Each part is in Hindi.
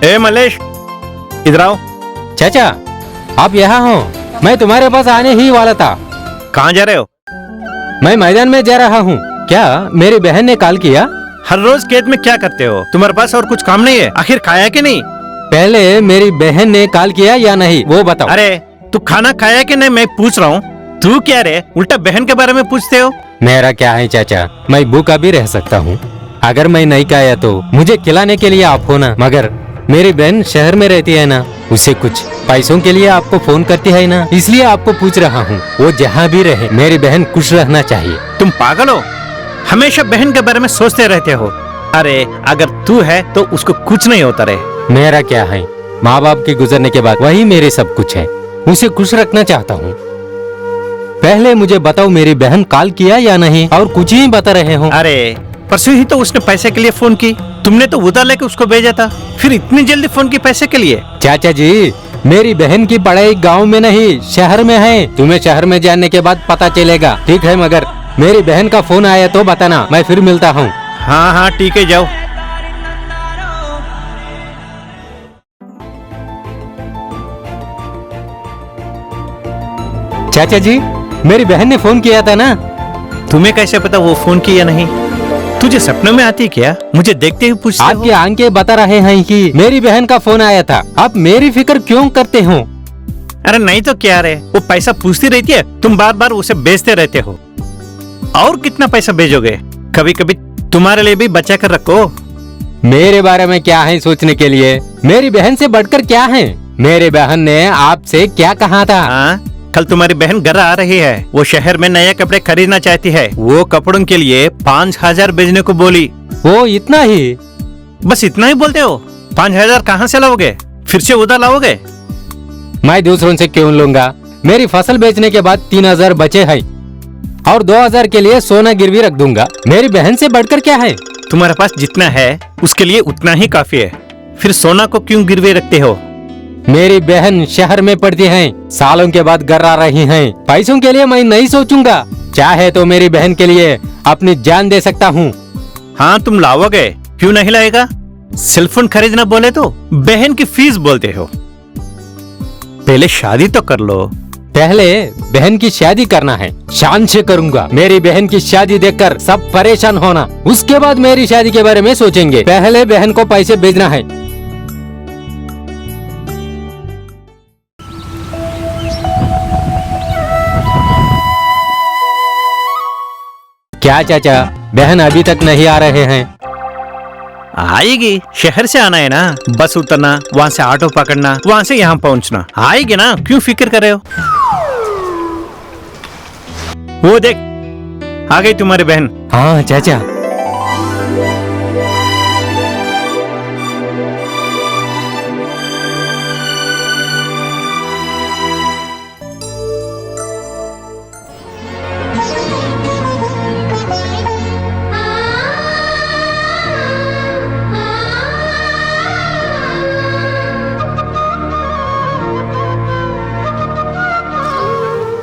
ए मलेश, इधर आओ। चाचा, आप यहाँ हो? मैं तुम्हारे पास आने ही वाला था। कहाँ जा रहे हो? मैं मैदान में जा रहा हूँ। क्या मेरी बहन ने कॉल किया? हर रोज खेत में क्या करते हो? तुम्हारे पास और कुछ काम नहीं है? आखिर खाया कि नहीं? पहले मेरी बहन ने कॉल किया या नहीं वो बताओ। अरे तू खाना खाया कि नहीं मैं पूछ रहा हूँ। तू क्या रे उल्टा बहन के बारे में पूछते हो? मेरा क्या है चाचा, मैं भूखा भी रह सकता हूँ। अगर मैं नहीं खाया तो मुझे खिलाने के लिए आप हो ना। मगर मेरी बहन शहर में रहती है ना, उसे कुछ पैसों के लिए आपको फोन करती है ना, इसलिए आपको पूछ रहा हूँ। वो जहाँ भी रहे मेरी बहन खुश रहना चाहिए। तुम पागल हो? हमेशा बहन के बारे में सोचते रहते हो। अरे अगर तू है तो उसको कुछ नहीं होता रे। मेरा क्या है, माँ बाप के गुजरने के बाद वही मेरे सब कुछ है। उसे खुश रखना चाहता हूँ। पहले मुझे बताओ मेरी बहन कॉल किया या नहीं, और कुछ ही बता रहे हो। अरे परसों ही तो उसने पैसे के लिए फोन की। तुमने तो उधार लेके उसको भेजा था, फिर इतनी जल्दी फोन की पैसे के लिए? चाचा जी, मेरी बहन की पढ़ाई गांव में नहीं शहर में है। तुम्हें शहर में जाने के बाद पता चलेगा, ठीक है? मगर मेरी बहन का फोन आया तो बताना, मैं फिर मिलता हूँ। हाँ हाँ ठीक है, जाओ। चाचा जी, मेरी बहन ने फोन किया था ना। तुम्हें कैसे पता वो फोन की या नहीं? तुझे सपनों में आती क्या? मुझे देखते ही पूछते हो? आपकी आंखें बता रहे हैं कि मेरी बहन का फोन आया था। आप मेरी फिक्र क्यों करते हो? अरे नहीं तो क्या रे, वो पैसा पूछती रहती है, तुम बार बार उसे भेजते रहते हो। और कितना पैसा भेजोगे? कभी कभी तुम्हारे लिए भी बचा कर रखो। मेरे बारे में क्या है सोचने के लिए? मेरी बहन से बढ़कर क्या है? मेरी बहन ने आपसे क्या कहा था? हाँ, कल तुम्हारी बहन घर आ रही है। वो शहर में नए कपड़े खरीदना चाहती है। वो कपड़ों के लिए 5,000 भेजने को बोली। वो इतना ही? बस इतना ही बोलते हो? 5,000 कहाँ से लाओगे? फिर से उधार लाओगे? मैं दूसरों से क्यों लूंगा? मेरी फसल बेचने के बाद 3,000 बचे हैं, और 2,000 के लिए सोना गिरवी रख दूंगा। मेरी बहन से बढ़कर क्या है? तुम्हारे पास जितना है उसके लिए उतना ही काफी है। फिर सोना को क्यों गिरवे रखते हो? मेरी बहन शहर में पढ़ती हैं, सालों के बाद घर आ रही हैं। पैसों के लिए मैं नहीं सोचूंगा। चाहे तो मेरी बहन के लिए अपनी जान दे सकता हूँ। हाँ तुम लाओगे, क्यों नहीं लाएगा? सेलफोन खरीदना बोले तो बहन की फीस बोलते हो। पहले शादी तो कर लो। पहले बहन की शादी करना है, शान से करूंगा। मेरी बहन की शादी देखकर सब परेशान होना, उसके बाद मेरी शादी के बारे में सोचेंगे। पहले बहन को पैसे भेजना है। क्या चाचा, बहन अभी तक नहीं आ रहे हैं? आएगी, शहर से आना है ना। बस उतरना, वहाँ से ऑटो पकड़ना, वहाँ से यहाँ पहुँचना। आएगी ना, क्यों फिक्र कर रहे हो? वो देख, आ गई तुम्हारी बहन। हाँ चाचा।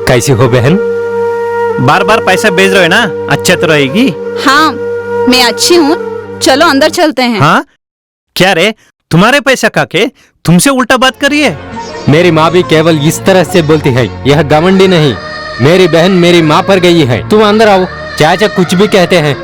कैसी हो बहन? बार बार पैसा भेज रहे हो ना, अच्छा तो रहेगी। हाँ, मैं अच्छी हूँ। चलो अंदर चलते हैं। हाँ क्या रे, तुम्हारे पैसा खा के तुमसे उल्टा बात कर रही है? मेरी माँ भी केवल इस तरह से बोलती है, यह घमंडी नहीं। मेरी बहन मेरी माँ पर गई है। तुम अंदर आओ, चाचा कुछ भी कहते हैं।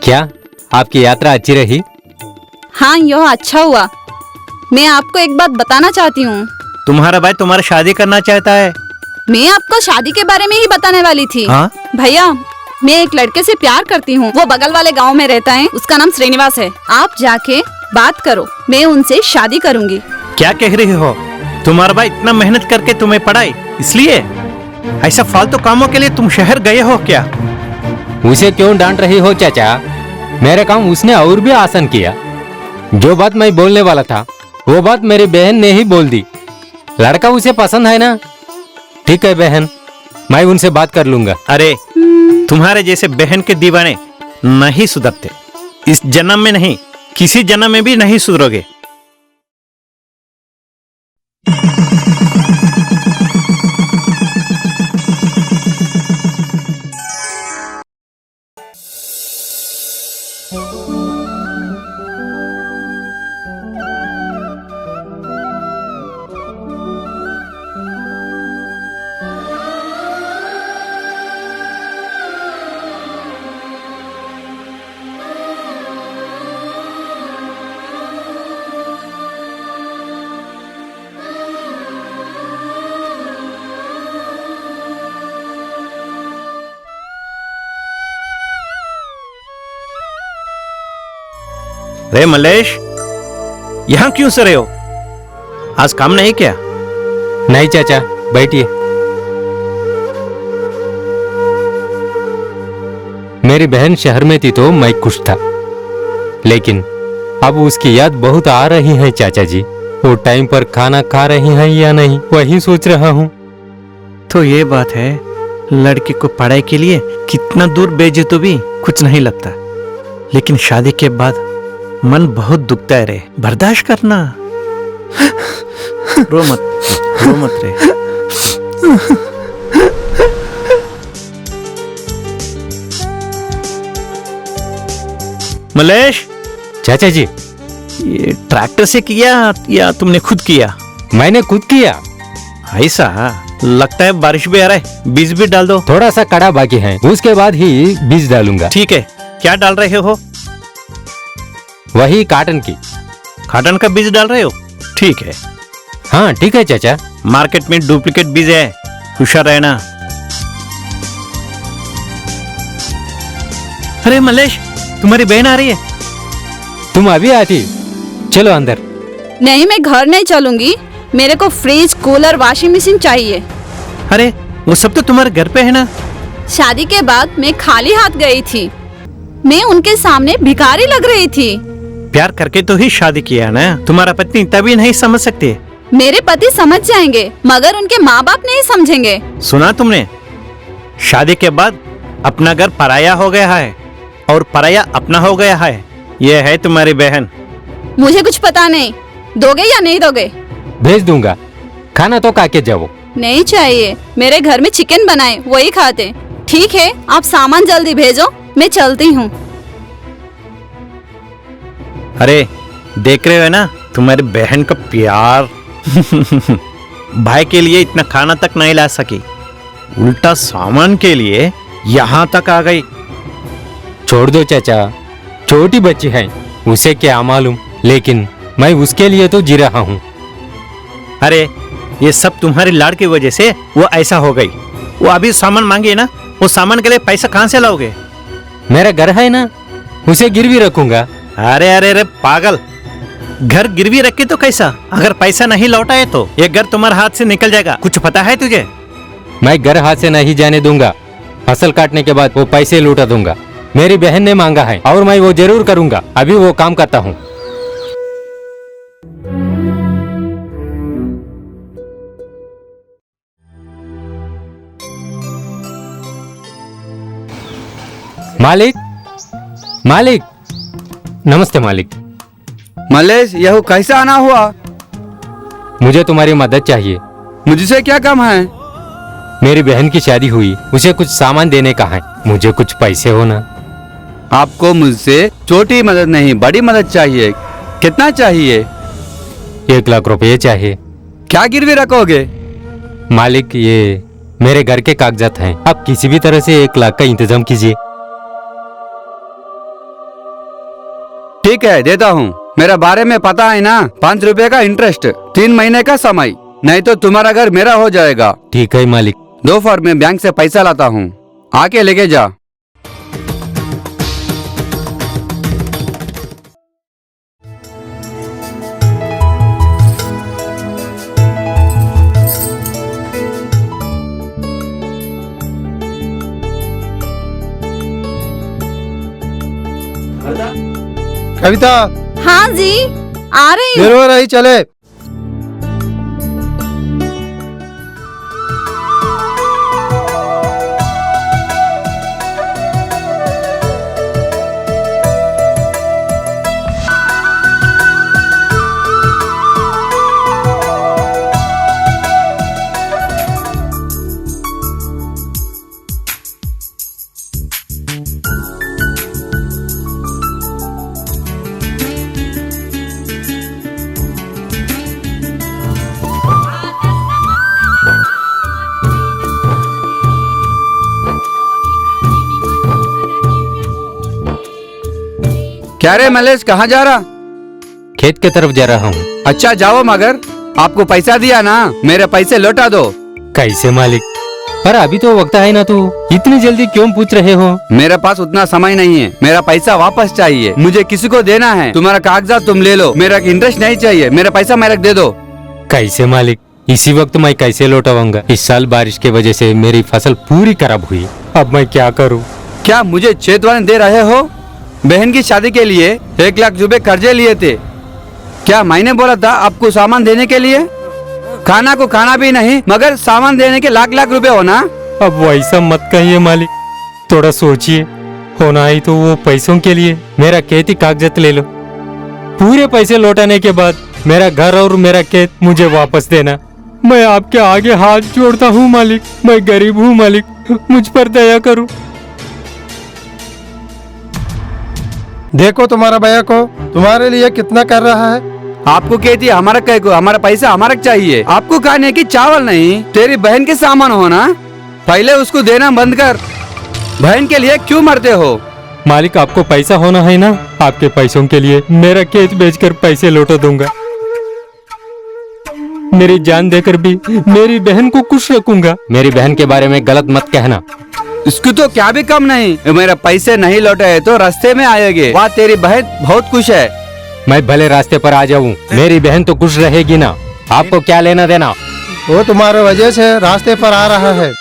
क्या आपकी यात्रा अच्छी रही? हाँ, यह अच्छा हुआ। मैं आपको एक बात बताना चाहती हूँ। तुम्हारा भाई तुम्हारा शादी करना चाहता है। मैं आपको शादी के बारे में ही बताने वाली थी। हाँ? भैया, मैं एक लड़के से प्यार करती हूँ। वो बगल वाले गांव में रहता है। उसका नाम श्रीनिवास है। आप जाके बात करो, मैं उनसे शादी करूँगी। क्या कह रही हो? तुम्हारा भाई इतना मेहनत करके तुम्हें पढ़ाई, इसलिए ऐसा फालतू कामों के लिए तुम शहर गए हो क्या? उसे क्यों डांट रही हो चाचा? मेरा काम उसने और भी आसान किया। जो बात मैं बोलने वाला था वो बात मेरी बहन ने ही बोल दी। लड़का उसे पसंद है ना? ठीक है बहन, मैं उनसे बात कर लूंगा। अरे तुम्हारे जैसे बहन के दीवाने नहीं सुधरते, इस जन्म में नहीं, किसी जन्म में भी नहीं सुधरोगे। रे मल्लेश, यहां क्यों से रहे हो? आज काम नहीं क्या? नहीं चाचा, बैठिए। मेरी बहन शहर में थी तो मैं खुश था, लेकिन अब उसकी याद बहुत आ रही है चाचा जी। वो टाइम पर खाना खा रही है या नहीं, वही सोच रहा हूँ। तो ये बात है, लड़की को पढ़ाई के लिए कितना दूर भेजे तो भी कुछ नहीं लगता, लेकिन शादी के बाद मन बहुत दुखता है रे, बर्दाश्त करना। रो मत रे। मलेश, चाचा जी, ये ट्रैक्टर से किया या तुमने खुद किया? मैंने खुद किया। ऐसा लगता है बारिश भी आ रहा है, बीज भी डाल दो। थोड़ा सा कड़ा बाकी है, उसके बाद ही बीज डालूंगा। ठीक है, क्या डाल रहे हो? वही कॉटन की। कॉटन का बीज डाल रहे हो? ठीक है। हाँ ठीक है चाचा। मार्केट में डुप्लीकेट बीज है, होशियार रहना। अरे मलेश, तुम्हारी बहन आ रही है। तुम अभी आती, चलो अंदर। नहीं, मैं घर नहीं चलूंगी। मेरे को फ्रिज, कूलर, वॉशिंग मशीन चाहिए। अरे वो सब तो तुम्हारे घर पे है ना। शादी के बाद मैं खाली हाथ गई थी, मैं उनके सामने भिखारी लग रही थी। प्यार करके तो ही शादी किया ना, तुम्हारा पत्नी तभी नहीं समझ सकते। मेरे पति समझ जाएंगे, मगर उनके माँ बाप नहीं समझेंगे। सुना तुमने? शादी के बाद अपना घर पराया हो गया है और पराया अपना हो गया है। यह है तुम्हारी बहन। मुझे कुछ पता नहीं, दोगे या नहीं दोगे? भेज दूंगा, खाना तो खा के जाओ। नहीं चाहिए, मेरे घर में चिकन बनाए वही खाते। ठीक है, आप सामान जल्दी भेजो, मैं चलती हूँ। अरे देख रहे हो ना तुम्हारी बहन का प्यार। भाई के लिए इतना खाना तक नहीं ला सकी, उल्टा सामान के लिए यहाँ तक आ गई। छोड़ दो चाचा, छोटी बच्ची है, उसे क्या मालूम, लेकिन मैं उसके लिए तो जी रहा हूँ। अरे ये सब तुम्हारी लाड़ की वजह से वो ऐसा हो गई। वो अभी सामान मांगे ना, वो सामान के लिए पैसा कहाँ से लाओगे? मेरा घर है ना, उसे गिरवी रखूंगा। अरे अरे अरे पागल, घर गिरवी रख के तो कैसा? अगर पैसा नहीं लौटा है तो ये घर तुम्हारे हाथ से निकल जाएगा। कुछ पता है तुझे? मैं घर हाथ से नहीं जाने दूंगा। फसल काटने के बाद वो पैसे लौटा दूंगा। मेरी बहन ने मांगा है और मैं वो जरूर करूंगा। अभी वो काम करता हूँ। मालिक, मालिक, नमस्ते मालिक। मलेश, यह कैसा आना हुआ? मुझे तुम्हारी मदद चाहिए। मुझसे क्या काम है? मेरी बहन की शादी हुई, उसे कुछ सामान देने का है, मुझे कुछ पैसे हो ना। आपको मुझसे छोटी मदद नहीं, बड़ी मदद चाहिए। कितना चाहिए? 1 लाख रुपए चाहिए। क्या गिरवी रखोगे? मालिक, ये मेरे घर के कागजात हैं, आप किसी भी तरह से 1 लाख का इंतजाम कीजिए। ठीक है, देता हूँ। मेरा बारे में पता है ना, 5 रुपए का इंटरेस्ट, 3 महीने का समय, नहीं तो तुम्हारा घर मेरा हो जाएगा। ठीक है मालिक। दोपहर में बैंक से पैसा लाता हूँ, आके लेके जा। कविता, हाँ जी, आ रही हूँ। देर हो रही, चले। क्या रे मलेश, कहाँ जा रहा? खेत की तरफ जा रहा हूँ। अच्छा जाओ, मगर आपको पैसा दिया ना, मेरे पैसे लौटा दो। कैसे मालिक? पर अभी तो वक्त है ना, तू इतनी जल्दी क्यों पूछ रहे हो? मेरे पास उतना समय नहीं है, मेरा पैसा वापस चाहिए, मुझे किसी को देना है। तुम्हारा कागजात तुम ले लो, मेरा इंटरेस्ट नहीं चाहिए, मेरा पैसा मेरे को दे दो। कैसे मालिक? इसी वक्त मैं कैसे लौटाऊंगा? इस साल बारिश की वजह से मेरी फसल पूरी खराब हुई, अब मैं क्या करूँ? क्या मुझे चेतवनी दे रहे हो? बहन की शादी के लिए 1 लाख रुपए कर्जे लिए थे। क्या मैंने बोला था आपको सामान देने के लिए? खाना को खाना भी नहीं, मगर सामान देने के लाख लाख रुपए होना। अब वैसा मत कहिए मालिक, थोड़ा सोचिए। होना ही तो वो पैसों के लिए। मेरा खेती कागजात ले लो, पूरे पैसे लौटाने के बाद मेरा घर और मेरा खेत मुझे वापस देना। मैं आपके आगे हाथ जोड़ता हूँ मालिक, मैं गरीब हूँ मालिक, मुझ पर दया करो। देखो तुम्हारा भैया को तुम्हारे लिए कितना कर रहा है। आपको कहती है हमारा कह को, हमारा पैसा हमारा चाहिए। आपको खाने की चावल नहीं, तेरी बहन के सामान होना, पहले उसको देना बंद कर। बहन के लिए क्यों मरते हो? मालिक आपको पैसा होना है ना, आपके पैसों के लिए मेरा खेत बेचकर पैसे लौटा दूंगा। मेरी जान देकर भी मेरी बहन को खुश रखूंगा। मेरी बहन के बारे में गलत मत कहना। इसको तो क्या भी कम नहीं। मेरा पैसे नहीं लौटे तो रास्ते में आएंगे। वहाँ तेरी बहन बहुत खुश है। मैं भले रास्ते पर आ जाऊं, मेरी बहन तो खुश रहेगी ना। आपको क्या लेना देना? वो तुम्हारे वजह से रास्ते पर आ रहा है।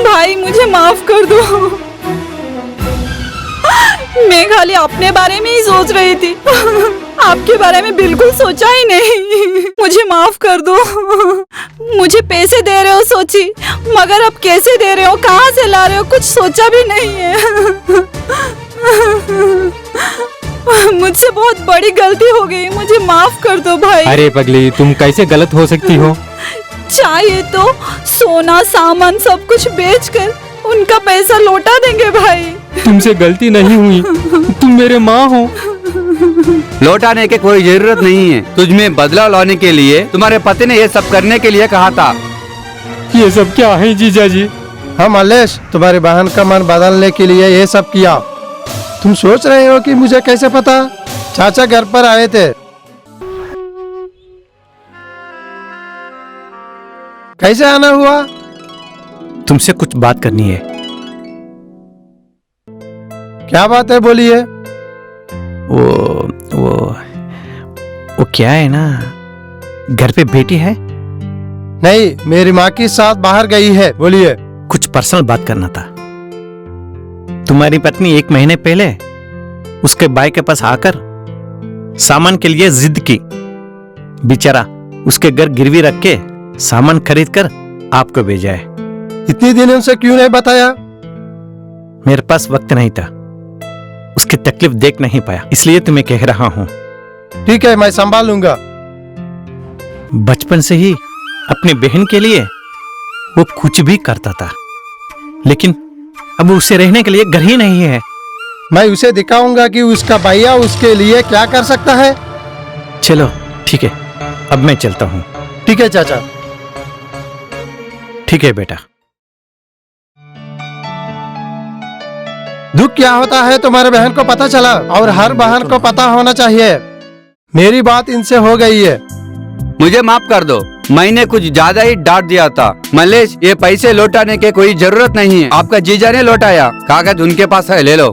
भाई मुझे माफ कर दो, मैं खाली अपने बारे में ही सोच रही थी, आपके बारे में बिल्कुल सोचा ही नहीं। मुझे माफ कर दो। मुझे पैसे दे रहे हो सोची, मगर अब कैसे दे रहे हो, कहाँ से ला रहे हो, कुछ सोचा भी नहीं है। मुझसे बहुत बड़ी गलती हो गई, मुझे माफ कर दो भाई। अरे पगली, तुम कैसे गलत हो सकती हो? चाहिए तो सोना सामान सब कुछ बेचकर उनका पैसा लौटा देंगे भाई। तुमसे गलती नहीं हुई, तुम मेरे माँ हो। लौटाने की कोई जरूरत नहीं है। तुझ में बदलाव लाने के लिए तुम्हारे पति ने ये सब करने के लिए कहा था। ये सब क्या है जीजा जी? हाँ मलेश, तुम्हारी बहन का मन बदलने के लिए ये सब किया। तुम सोच रहे हो कि मुझे कैसे पता? चाचा घर पर आए थे। कैसे आना हुआ? तुमसे कुछ बात करनी है। क्या बात है, बोलिए। वो क्या है ना, घर पे बेटी है? नहीं, मेरी माँ के साथ बाहर गई है। बोलिए। कुछ पर्सनल बात करना था। तुम्हारी पत्नी 1 महीने पहले उसके भाई के पास आकर सामान के लिए जिद की। बेचारा उसके घर गिरवी रख के सामान खरीद कर आपको भेजा है। इतनी दिनों से क्यों नहीं बताया? मेरे पास वक्त नहीं था, उसकी तकलीफ देख नहीं पाया, इसलिए तुम्हें कह रहा हूं। ठीक है, मैं संभाल लूंगा। बचपन से ही अपनी बहन के लिए वो कुछ भी करता था, लेकिन अब उसे रहने के लिए घर ही नहीं है। मैं उसे दिखाऊंगा कि उसका भैया उसके लिए क्या कर सकता है। चलो ठीक है, अब मैं चलता हूँ। ठीक है चाचा। ठीक है बेटा। दुख क्या होता है तुम्हारे बहन को पता चला, और हर बहन को पता होना चाहिए। मेरी बात इनसे हो गई है। मुझे माफ कर दो, मैंने कुछ ज्यादा ही डांट दिया था। मलेश, ये पैसे लौटाने के कोई जरूरत नहीं है। आपका जीजा ने लौटाया, कागज उनके पास है, ले लो।